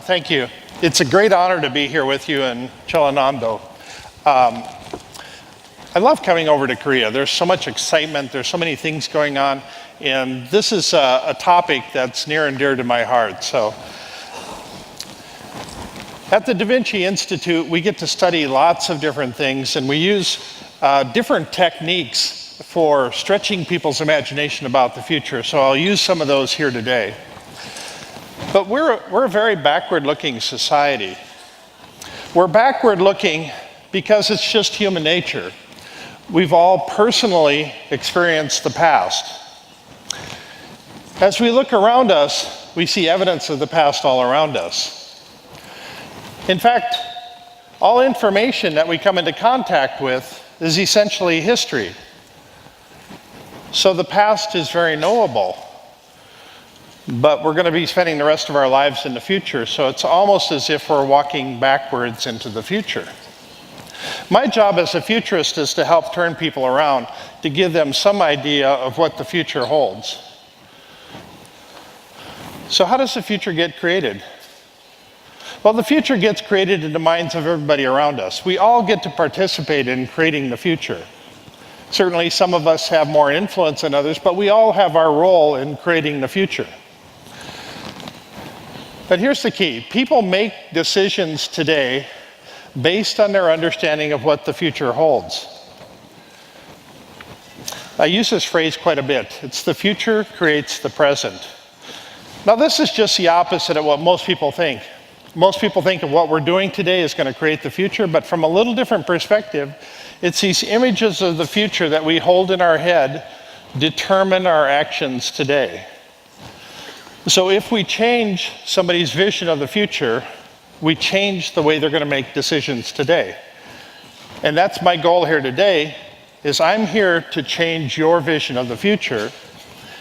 Thank you. It's a great honor to be here with you in Cheongnam-do. I love coming over to Korea. There's so much excitement, there's so many things going on, and this is a topic that's near and dear to my heart. So, at the Da Vinci Institute, we get to study lots of different things, and we use different techniques for stretching people's imagination about the future. So I'll use some of those here today. But we're a very backward-looking society. We're backward-looking because it's just human nature. We've all personally experienced the past. As we look around us, we see evidence of the past all around us. In fact, all information that we come into contact with is essentially history. So the past is very knowable. But we're going to be spending the rest of our lives in the future, so it's almost as if we're walking backwards into the future. My job as a futurist is to help turn people around, to give them some idea of what the future holds. So how does the future get created? Well, the future gets created in the minds of everybody around us. We all get to participate in creating the future. Certainly some of us have more influence than others, but we all have our role in creating the future. But here's the key. People make decisions today based on their understanding of what the future holds. I use this phrase quite a bit. It's the future creates the present. Now this is just the opposite of what most people think. Most people think of what we're doing today is going to create the future, but from a little different perspective, it's these images of the future that we hold in our head determine our actions today. So if we change somebody's vision of the future, we change the way they're going to make decisions today. And that's my goal here today, is I'm here to change your vision of the future,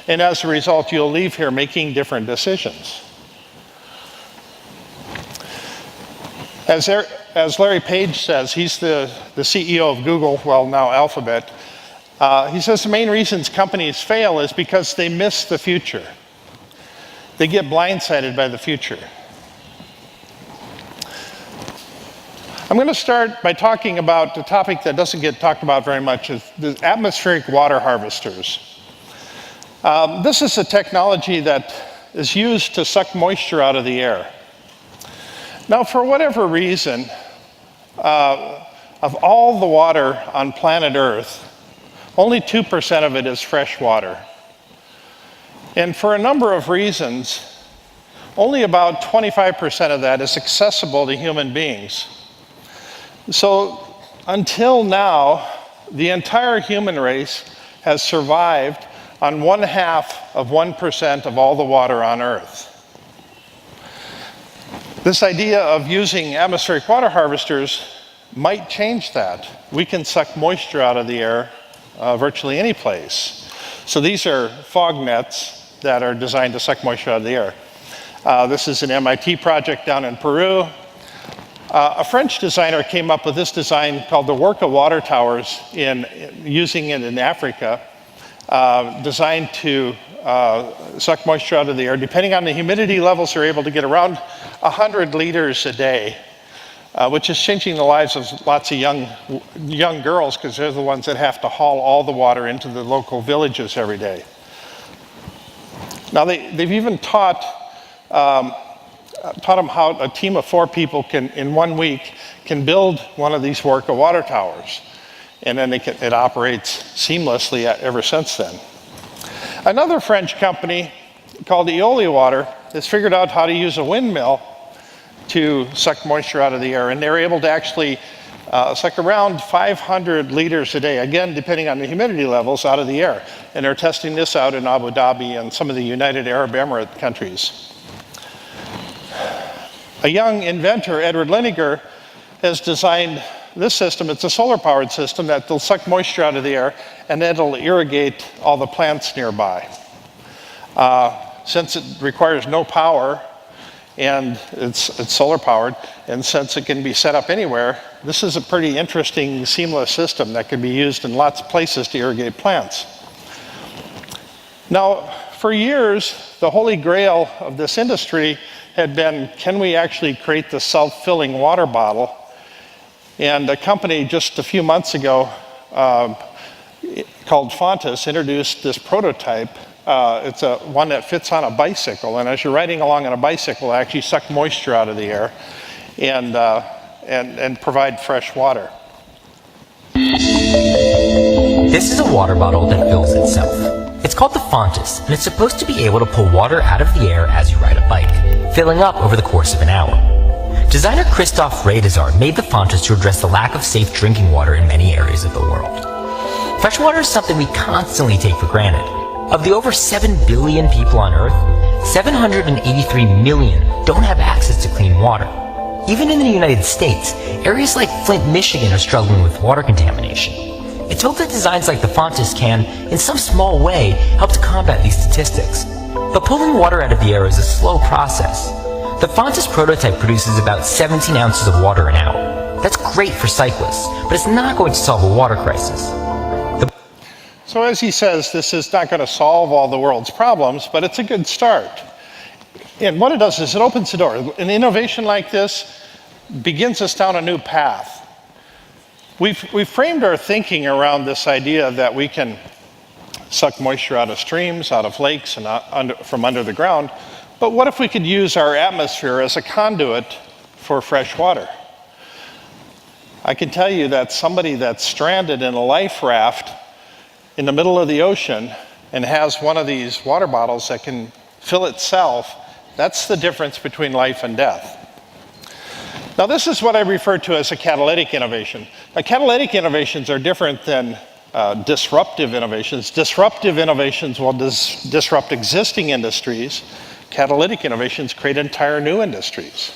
and as a result, you'll leave here making different decisions. As Larry Page says, he's the CEO of Google, well now Alphabet, he says the main reasons companies fail is because they miss the future. They get blindsided by the future. I'm going to start by talking about the topic that doesn't get talked about very much, is the atmospheric water harvesters. This is a technology that is used to suck moisture out of the air. Now, for whatever reason, of all the water on planet Earth, only 2% of it is fresh water. And for a number of reasons, only about 25% of that is accessible to human beings. So until now, the entire human race has survived on 0.5% of all the water on Earth. This idea of using atmospheric water harvesters might change that. We can suck moisture out of the air virtually any place. So these are fog nets that are designed to suck moisture out of the air. This is an MIT project down in Peru. A French designer came up with this design called the Worka water towers, using it in Africa, designed to suck moisture out of the air. Depending on the humidity levels, they're able to get around 100 liters a day, which is changing the lives of lots of young girls, because they're the ones that have to haul all the water into the local villages every day. Now they've even taught them how a team of 4 people can, in 1 week, can build one of these Worka water towers. And then it operates seamlessly ever since then. Another French company called Eoli Water has figured out how to use a windmill to suck moisture out of the air. And they're able to actually suck around 500 liters a day, again, depending on the humidity levels, out of the air. And they're testing this out in Abu Dhabi and some of the United Arab Emirates countries. A young inventor, Edward Liniger, has designed this system. It's a solar-powered system that will suck moisture out of the air, and it'll irrigate all the plants nearby. Since it requires no power, and it's solar-powered, and since it can be set up anywhere, this is a pretty interesting, seamless system that can be used in lots of places to irrigate plants. Now, for years, the holy grail of this industry had been, can we actually create the self-filling water bottle? And a company just a few months ago called Fontis introduced this prototype. It's one that fits on a bicycle, and as you're riding along on a bicycle, it actually suck moisture out of the air and provide fresh water. This is a water bottle that fills itself. It's called the Fontis, and it's supposed to be able to pull water out of the air as you ride a bike, filling up over the course of an hour. Designer Christoph Radazar made the Fontis to address the lack of safe drinking water in many areas of the world. Fresh water is something we constantly take for granted. Of the over 7 billion people on Earth, 783 million don't have access to clean water. Even in the United States, areas like Flint, Michigan are struggling with water contamination. It's hoped that designs like the Fontis can, in some small way, help to combat these statistics. But pulling water out of the air is a slow process. The Fontis prototype produces about 17 ounces of water an hour. That's great for cyclists, but it's not going to solve a water crisis. So as he says, this is not going to solve all the world's problems, but it's a good start. And what it does is it opens the door. An innovation like this begins us down a new path. We've framed our thinking around this idea that we can suck moisture out of streams, out of lakes, and from under the ground. But what if we could use our atmosphere as a conduit for fresh water? I can tell you that somebody that's stranded in a life raft in the middle of the ocean and has one of these water bottles that can fill itself, that's the difference between life and death. Now, this is what I refer to as a catalytic innovation. Now, catalytic innovations are different than disruptive innovations. Disruptive innovations will disrupt existing industries. Catalytic innovations create entire new industries.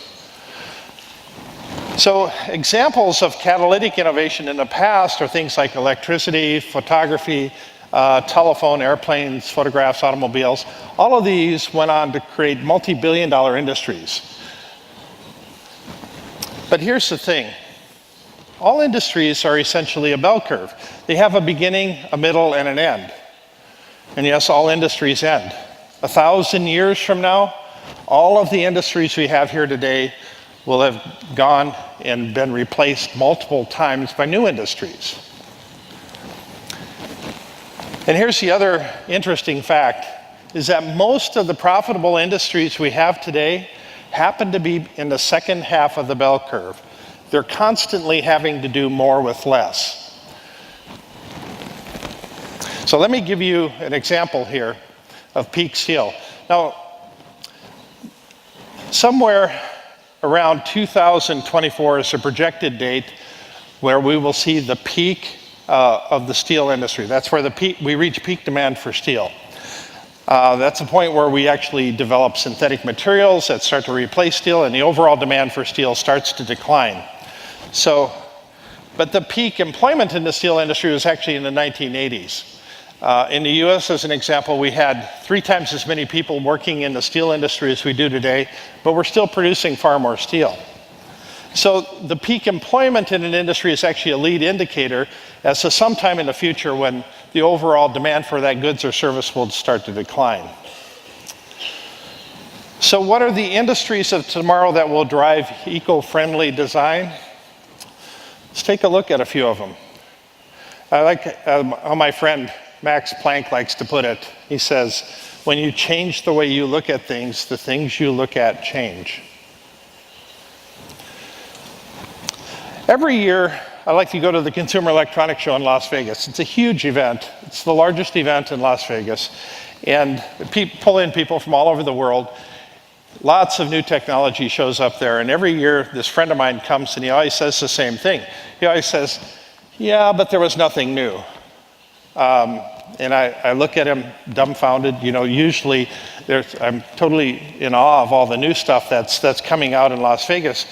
So examples of catalytic innovation in the past are things like electricity, photography, telephone, airplanes, photographs, automobiles. All of these went on to create multi-billion-dollar industries. But here's the thing. All industries are essentially a bell curve. They have a beginning, a middle, and an end. And yes, all industries end. 1,000 years from now, all of the industries we have here today will have gone and been replaced multiple times by new industries. And here's the other interesting fact, is that most of the profitable industries we have today happen to be in the second half of the bell curve. They're constantly having to do more with less. So let me give you an example here of peak steel. Now, somewhere around 2024 is a projected date where we will see the peak of the steel industry. That's where we reach peak demand for steel. That's a point where we actually develop synthetic materials that start to replace steel, and the overall demand for steel starts to decline. But the peak employment in the steel industry was actually in the 1980s. In the US, as an example, we had 3 times as many people working in the steel industry as we do today, but we're still producing far more steel. So the peak employment in an industry is actually a lead indicator as to sometime in the future when the overall demand for that goods or service will start to decline. So what are the industries of tomorrow that will drive eco-friendly design? Let's take a look at a few of them. I like how my friend Max Planck likes to put it. He says, when you change the way you look at things, the things you look at change. Every year, I like to go to the Consumer Electronics Show in Las Vegas. It's a huge event. It's the largest event in Las Vegas. And pull in people from all over the world. Lots of new technology shows up there. And every year, this friend of mine comes and he always says the same thing. He always says, yeah, but there was nothing new. And I look at him dumbfounded. You know, usually I'm totally in awe of all the new stuff that's coming out in Las Vegas.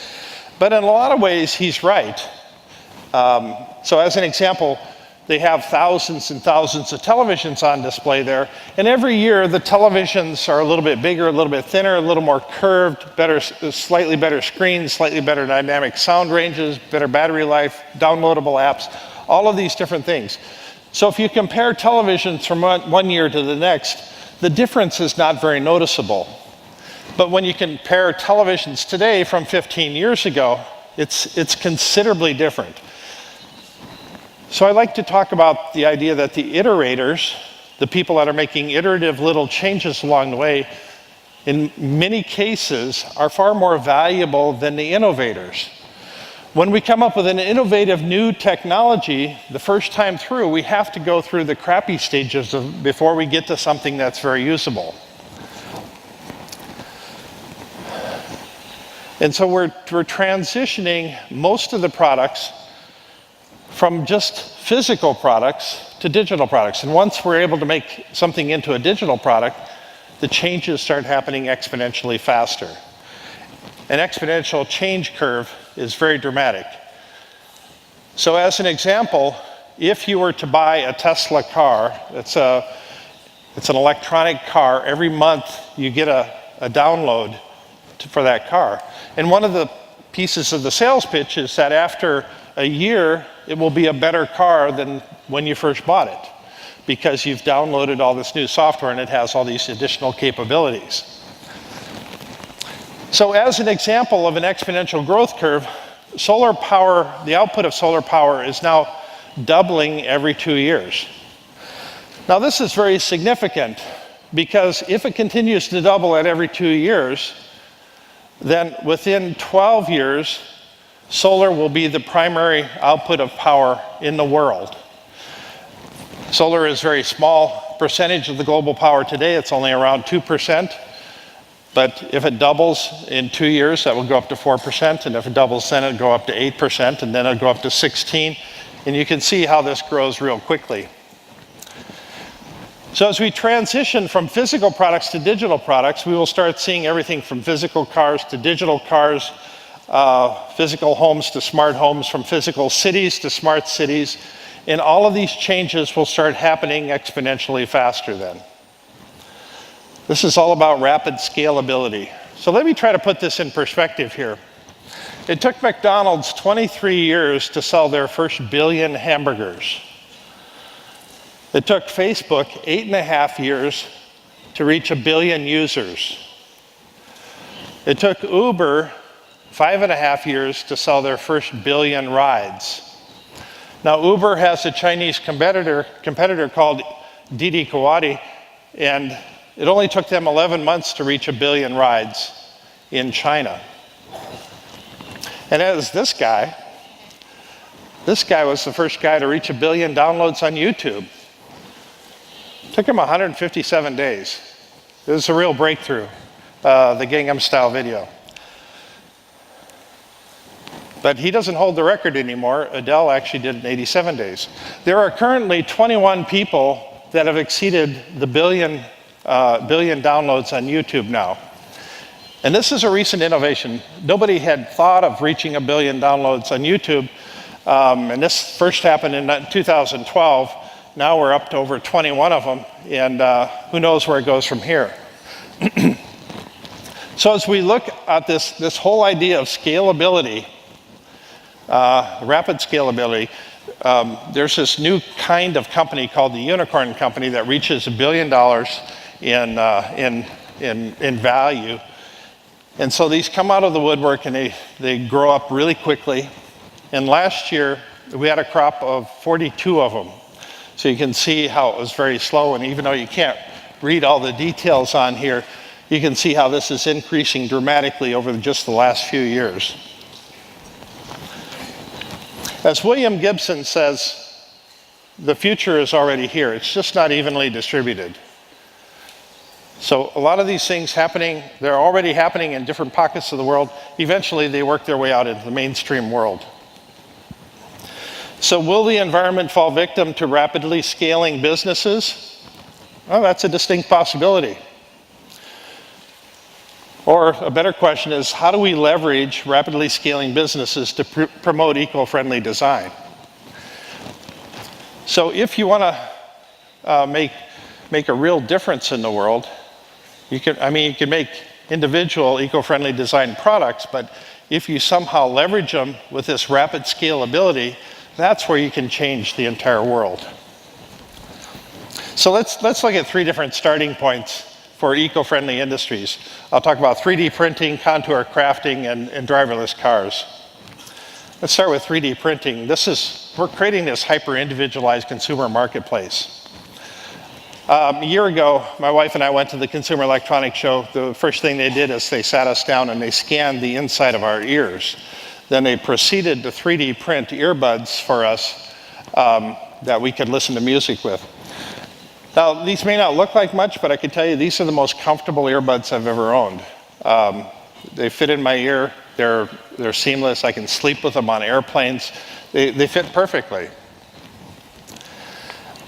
But in a lot of ways, he's right. So as an example, they have thousands and thousands of televisions on display there. And every year, the televisions are a little bit bigger, a little bit thinner, a little more curved, slightly better screens, slightly better dynamic sound ranges, better battery life, downloadable apps, all of these different things. So if you compare televisions from one year to the next, the difference is not very noticeable. But when you compare televisions today from 15 years ago, it's considerably different. So I like to talk about the idea that the iterators, the people that are making iterative little changes along the way, in many cases are far more valuable than the innovators. When we come up with an innovative new technology, the first time through, we have to go through the crappy stages before we get to something that's very usable. And so we're transitioning most of the products from just physical products to digital products. And once we're able to make something into a digital product, the changes start happening exponentially faster. An exponential change curve is very dramatic. So as an example, if you were to buy a Tesla car, it's an electronic car, every month you get a download for that car. And one of the pieces of the sales pitch is that after a year, it will be a better car than when you first bought it, because you've downloaded all this new software and it has all these additional capabilities. So as an example of an exponential growth curve, solar power, the output of solar power is now doubling every 2 years. Now this is very significant, because if it continues to double at every 2 years, then within 12 years, solar will be the primary output of power in the world. Solar is a very small percentage of the global power today. It's only around 2%. But if it doubles in 2 years, that will go up to 4%. And if it doubles, then it'll go up to 8%. And then it'll go up to 16%. And you can see how this grows real quickly. So as we transition from physical products to digital products, we will start seeing everything from physical cars to digital cars, physical homes to smart homes, from physical cities to smart cities. And all of these changes will start happening exponentially faster then. This is all about rapid scalability. So let me try to put this in perspective here. It took McDonald's 23 years to sell their first 1 billion hamburgers. It took Facebook 8.5 years to reach 1 billion users. It took Uber 5.5 years to sell their first 1 billion rides. Now Uber has a Chinese competitor called Didi Kuaidi, and it only took them 11 months to reach 1 billion rides in China. And as this guy was the first guy to reach 1 billion downloads on YouTube. It took him 157 days. It was a real breakthrough, the Gangnam Style video. But he doesn't hold the record anymore. Adele actually did it in 87 days. There are currently 21 people that have exceeded the billion downloads on YouTube now. And this is a recent innovation. Nobody had thought of reaching 1 billion downloads on YouTube. And this first happened in 2012. Now we're up to over 21 of them. And who knows where it goes from here. So as we look at this whole idea of scalability, rapid scalability, there's this new kind of company called the unicorn company that reaches $1 billion in value. And so these come out of the woodwork and they grow up really quickly. And last year we had a crop of 42 of them. So you can see how it was very slow, and even though you can't read all the details on here, you can see how this is increasing dramatically over just the last few years. As William Gibson says, the future is already here. It's just not evenly distributed. So a lot of these things happening, they're already happening in different pockets of the world. Eventually they work their way out into the mainstream world. So will the environment fall victim to rapidly scaling businesses? Well, that's a distinct possibility. Or a better question is, how do we leverage rapidly scaling businesses to promote eco-friendly design? So if you want to make a real difference in the world, you can make individual eco-friendly design products, but if you somehow leverage them with this rapid scalability, that's where you can change the entire world. So let's look at 3 different starting points for eco-friendly industries. I'll talk about 3D printing, contour crafting, and driverless cars. Let's start with 3D printing. We're creating this hyper-individualized consumer marketplace. A year ago, my wife and I went to the Consumer Electronics Show. The first thing they did is they sat us down and they scanned the inside of our ears. Then they proceeded to 3D print earbuds for us that we could listen to music with. Now, these may not look like much, but I can tell you these are the most comfortable earbuds I've ever owned. They fit in my ear. They're seamless. I can sleep with them on airplanes. They fit perfectly.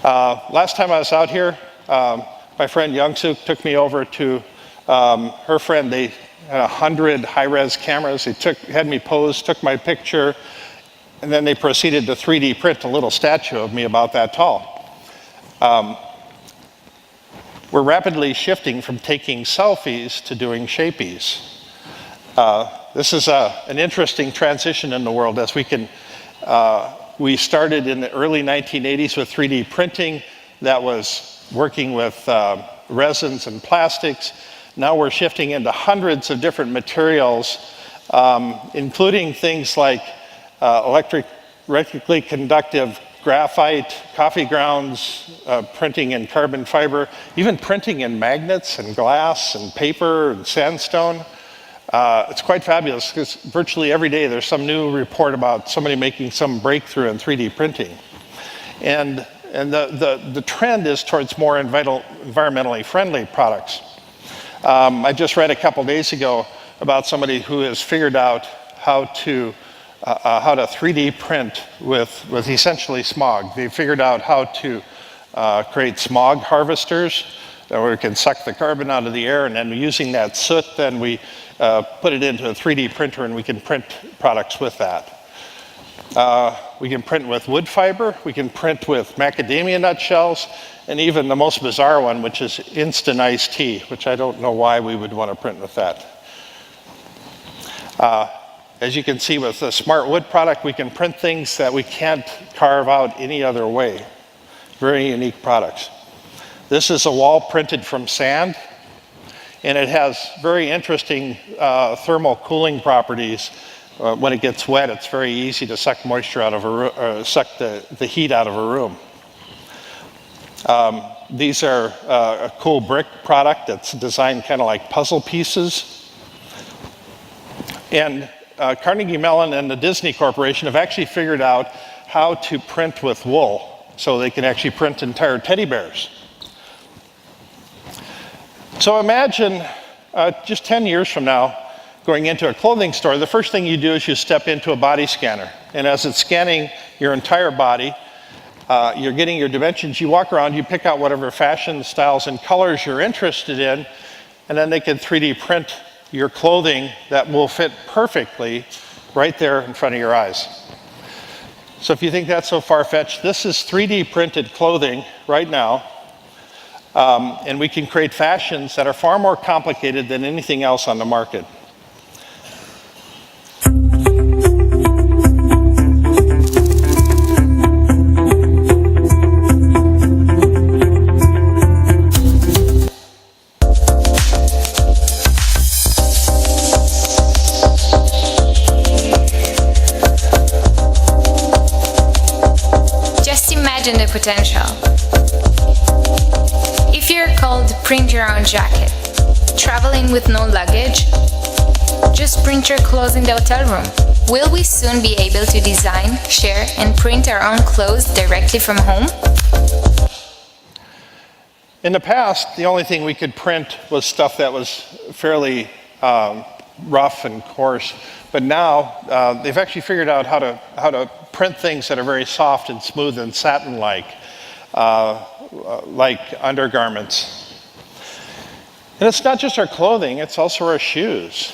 Last time I was out here, my friend Youngsuk took me over to her friend. They had 100 high-res cameras. They had me pose, took my picture, and then they proceeded to 3D print a little statue of me about that tall. We're rapidly shifting from taking selfies to doing shapies. This is an interesting transition in the world as we started in the early 1980s with 3D printing that was working with resins and plastics. Now we're shifting into hundreds of different materials, including things like electrically conductive graphite, coffee grounds, printing in carbon fiber, even printing in magnets and glass and paper and sandstone. It's quite fabulous because virtually every day there's some new report about somebody making some breakthrough in 3D printing. And the trend is towards more environmentally friendly products. I just read a couple days ago about somebody who has figured out how to 3D print with essentially smog. They figured out how to create smog harvesters where we can suck the carbon out of the air, and then using that soot, then we put it into a 3D printer and we can print products with that. We can print with wood fiber, we can print with macadamia nut shells, and even the most bizarre one, which is instant iced tea, which I don't know why we would want to print with that. As you can see with the Smart Wood product, we can print things that we can't carve out any other way. Very unique products. This is a wall printed from sand, and it has very interesting thermal cooling properties. When it gets wet, it's very easy to suck moisture out of a room, suck the heat out of a room. These are a cool brick product that's designed kind of like puzzle pieces. And Carnegie Mellon and the Disney Corporation have actually figured out how to print with wool, so they can actually print entire teddy bears. So imagine just 10 years from now, going into a clothing store, the first thing you do is you step into a body scanner. And as it's scanning your entire body, you're getting your dimensions, you walk around, you pick out whatever fashion, styles, and colors you're interested in, and then they can 3D print your clothing that will fit perfectly right there in front of your eyes. So if you think that's so far-fetched, this is 3D printed clothing right now, and we can create fashions that are far more complicated than anything else on the market. The potential. If you're called print your own jacket, traveling with no luggage, just print your clothes in the hotel room. Will we soon be able to design, share, and print our own clothes directly from home? In the past, the only thing we could print was stuff that was fairly rough and coarse, but now they've actually figured out how to print things that are very soft and smooth and satin-like, like undergarments. And it's not just our clothing, it's also our shoes.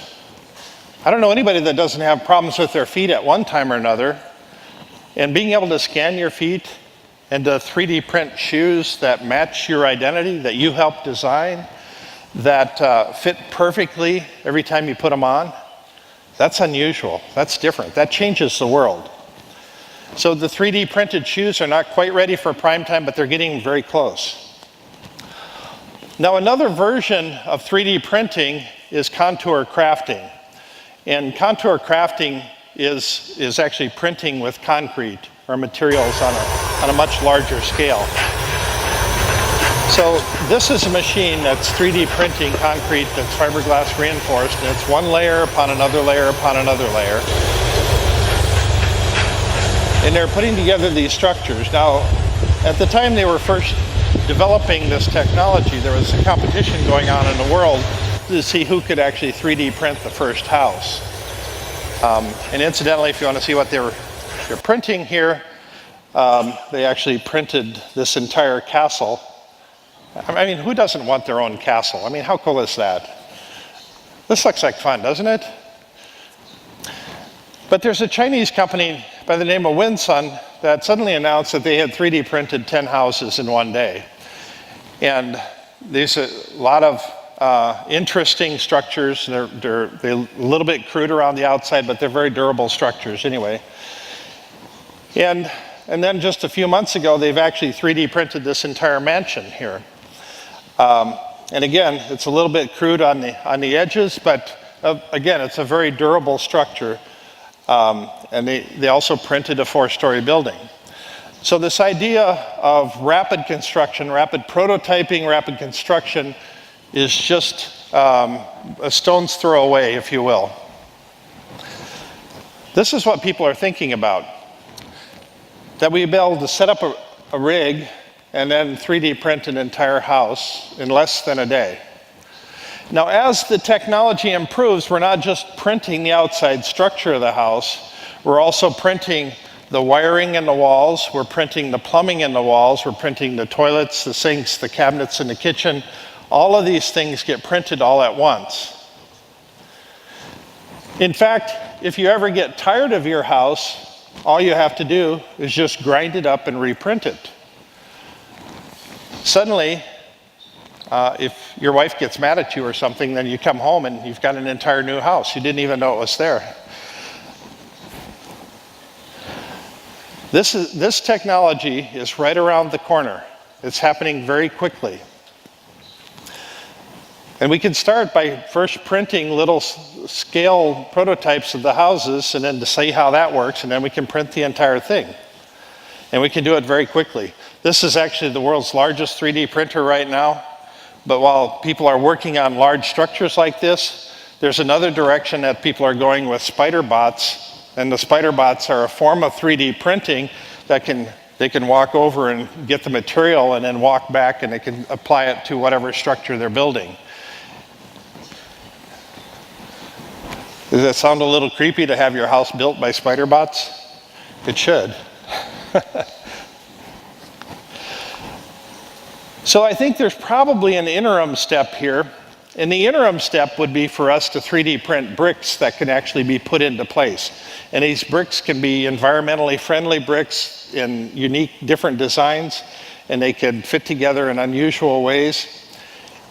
I don't know anybody that doesn't have problems with their feet at one time or another, and being able to scan your feet and to 3D print shoes that match your identity, that you helped design, that fit perfectly every time you put them on, that's unusual, that's different, that changes the world. So the 3D printed shoes are not quite ready for prime time, but they're getting very close. Now, another version of 3D printing is contour crafting. And contour crafting is actually printing with concrete or materials on a much larger scale. So this is a machine that's 3D printing concrete that's fiberglass reinforced, and it's one layer upon another layer upon another layer. And they're putting together these structures. Now, at the time they were first developing this technology, there was a competition going on in the world to see who could actually 3D print the first house. And incidentally, if you want to see what they're printing here, they actually printed this entire castle. I mean, who doesn't want their own castle? I mean, how cool is that? This looks like fun, doesn't it? But there's a Chinese company by the name of Winsun that suddenly announced that they had 3D printed 10 houses in one day. And there's a lot of interesting structures. They're a little bit crude around the outside, but they're very durable structures anyway. And then just a few months ago, they've actually 3D printed this entire mansion here. And again, it's a little bit crude on the edges, but again, it's a very durable structure. And they also printed a 4-story building. So this idea of rapid construction, rapid prototyping, rapid construction is just a stone's throw away, if you will. This is what people are thinking about. That we'd be able to set up a rig and then 3D print an entire house in less than a day. Now, as the technology improves, we're not just printing the outside structure of the house, we're also printing the wiring in the walls, we're printing the plumbing in the walls, we're printing the toilets, the sinks, the cabinets in the kitchen. All of these things get printed all at once. In fact, if you ever get tired of your house, all you have to do is just grind it up and reprint it. Suddenly, if your wife gets mad at you or something, then you come home and you've got an entire new house. You didn't even know it was there. This technology is right around the corner. It's happening very quickly. And we can start by first printing little scale prototypes of the houses and then to see how that works, and then we can print the entire thing. And we can do it very quickly. This is actually the world's largest 3D printer right now. But while people are working on large structures like this, there's another direction that people are going with spider bots. And the spider bots are a form of 3D printing that they can walk over and get the material and then walk back and they can apply it to whatever structure they're building. Does that sound a little creepy to have your house built by spider bots? It should. So I think there's probably an interim step here. And the interim step would be for us to 3D print bricks that can actually be put into place. And these bricks can be environmentally friendly bricks in unique, different designs, and they can fit together in unusual ways.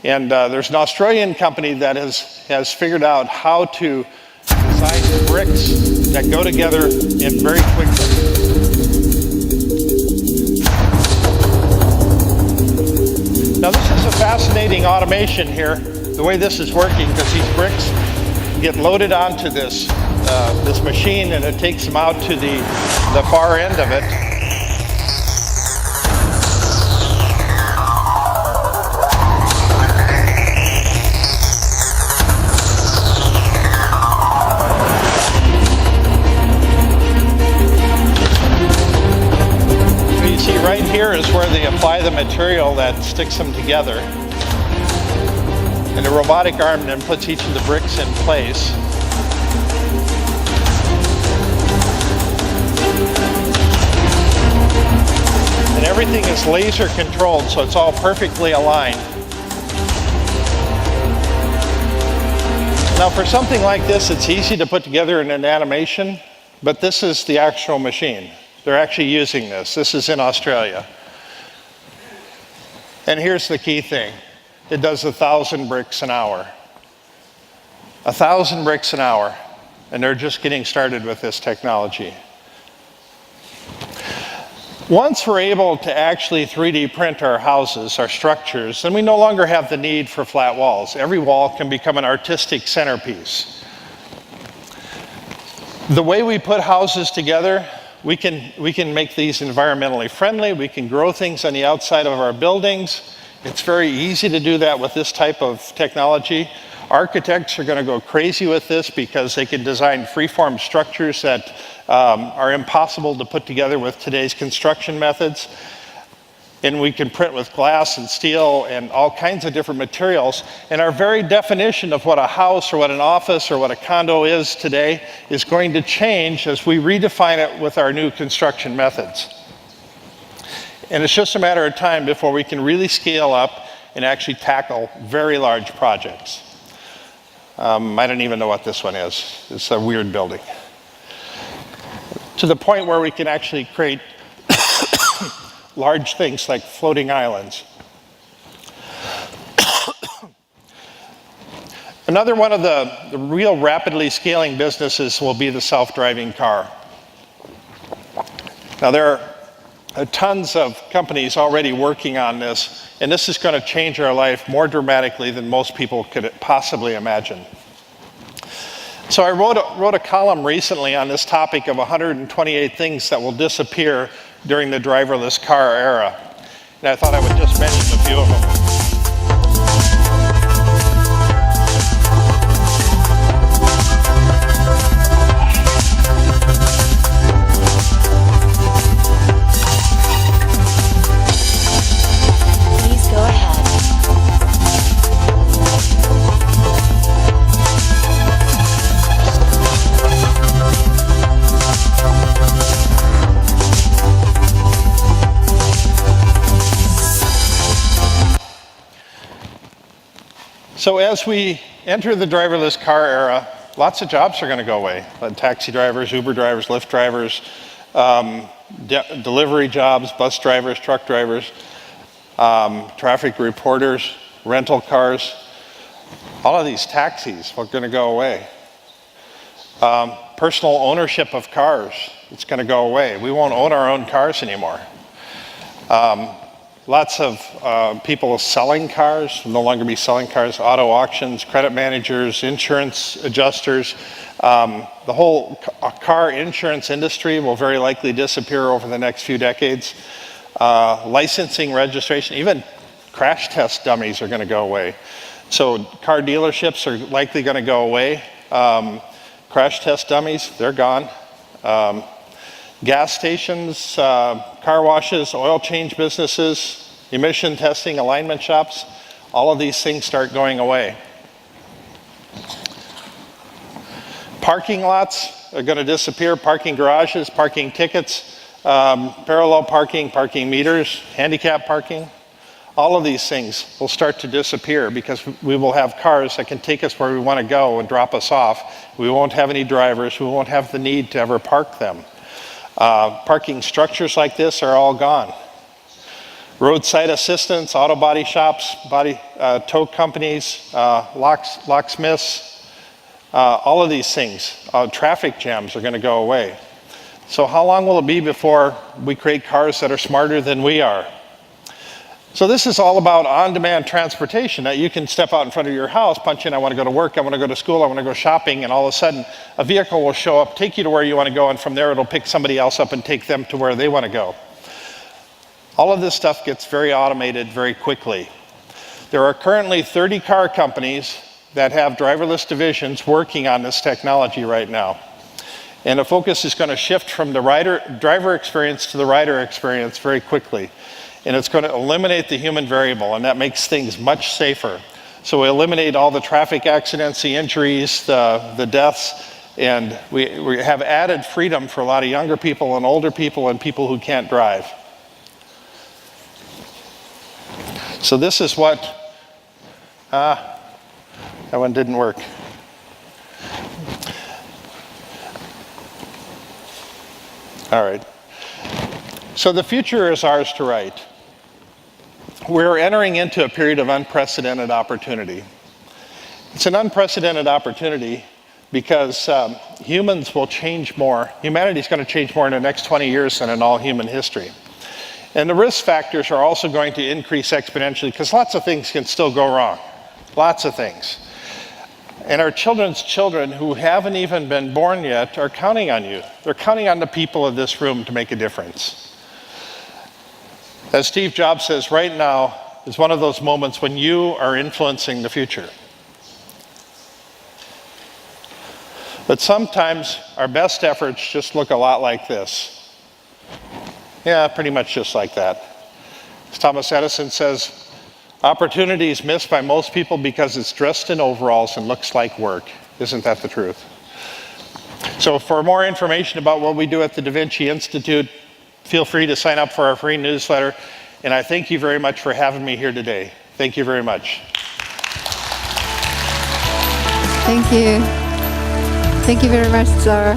And there's an Australian company that has figured out how to design bricks that go together in very quickly. Now this is a fascinating automation here, the way this is working, because these bricks get loaded onto this machine and it takes them out to the far end of it. So you see right here is where they apply the material that sticks them together. And the robotic arm then puts each of the bricks in place. And everything is laser controlled, so it's all perfectly aligned. Now for something like this, it's easy to put together in an animation, but this is the actual machine. They're actually using this. This is in Australia. And here's the key thing. It does 1,000 bricks an hour. 1,000 bricks an hour. And they're just getting started with this technology. Once we're able to actually 3D print our houses, our structures, then we no longer have the need for flat walls. Every wall can become an artistic centerpiece. The way we put houses together, we can make these environmentally friendly. We can grow things on the outside of our buildings. It's very easy to do that with this type of technology. Architects are going to go crazy with this because they can design freeform structures that are impossible to put together with today's construction methods. And we can print with glass and steel and all kinds of different materials. And our very definition of what a house or what an office or what a condo is today is going to change as we redefine it with our new construction methods. And it's just a matter of time before we can really scale up and actually tackle very large projects. I don't even know what this one is. It's a weird building. To the point where we can actually create large things like floating islands. Another one of the real rapidly scaling businesses will be the self-driving car. Now there are tons of companies already working on this, and this is going to change our life more dramatically than most people could possibly imagine. So I wrote a column recently on this topic of 128 things that will disappear during the driverless car era. And I thought I would just mention a few of them. So as we enter the driverless car era, lots of jobs are going to go away. Taxi drivers, Uber drivers, Lyft drivers, delivery jobs, bus drivers, truck drivers, traffic reporters, rental cars. All of these taxis are going to go away. Personal ownership of cars, it's going to go away. We won't own our own cars anymore. Lots of people selling cars, will no longer be selling cars, auto auctions, credit managers, insurance adjusters. The whole car insurance industry will very likely disappear over the next few decades. Licensing, registration, even crash test dummies are going to go away. So car dealerships are likely going to go away. Crash test dummies, they're gone. Gas stations, car washes, oil change businesses, emission testing, alignment shops, all of these things start going away. Parking lots are going to disappear, parking garages, parking tickets, parallel parking, parking meters, handicap parking. All of these things will start to disappear because we will have cars that can take us where we want to go and drop us off. We won't have any drivers, we won't have the need to ever park them. Parking structures like this are all gone. Roadside assistance, auto body shops, tow companies, locksmiths, all of these things. Traffic jams are going to go away. So how long will it be before we create cars that are smarter than we are? So this is all about on-demand transportation, that you can step out in front of your house, punch in, I want to go to work, I want to go to school, I want to go shopping, and all of a sudden a vehicle will show up, take you to where you want to go, and from there it'll pick somebody else up and take them to where they want to go. All of this stuff gets very automated very quickly. There are currently 30 car companies that have driverless divisions working on this technology right now. And the focus is going to shift from the driver experience to the rider experience very quickly. And it's going to eliminate the human variable, and that makes things much safer. So we eliminate all the traffic accidents, the injuries, the deaths, and we have added freedom for a lot of younger people and older people and people who can't drive. So this is what, that one didn't work. All right. So the future is ours to write. We're entering into a period of unprecedented opportunity. It's an unprecedented opportunity because humans will change more. Humanity is going to change more in the next 20 years than in all human history. And the risk factors are also going to increase exponentially because lots of things can still go wrong. Lots of things. And our children's children who haven't even been born yet are counting on you. They're counting on the people of this room to make a difference. As Steve Jobs says, right now is one of those moments when you are influencing the future. But sometimes our best efforts just look a lot like this. Yeah, pretty much just like that. As Thomas Edison says, opportunity is missed by most people because it's dressed in overalls and looks like work. Isn't that the truth? So for more information about what we do at the Da Vinci Institute, feel free to sign up for our free newsletter. And I thank you very much for having me here today. Thank you very much. Thank you. Thank you very much, sir.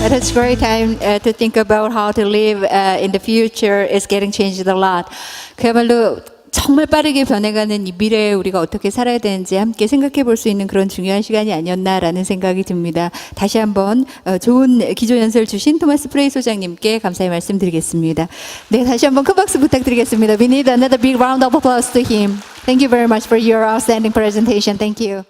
It is a great time to think about how to live in the future. It's getting changed a lot. 그야말로 정말 빠르게 변해가는 이 미래에 우리가 어떻게 살아야 되는지 함께 생각해 볼 수 있는 그런 중요한 시간이 아니었나라는 생각이 듭니다. 다시 한번 좋은 기조연설 주신 토마스프레이 소장님께 감사의 말씀 드리겠습니다. 네, 다시 한번 큰 박수 부탁드리겠습니다. We need another big round of applause to him. Thank you very much for your outstanding presentation. Thank you.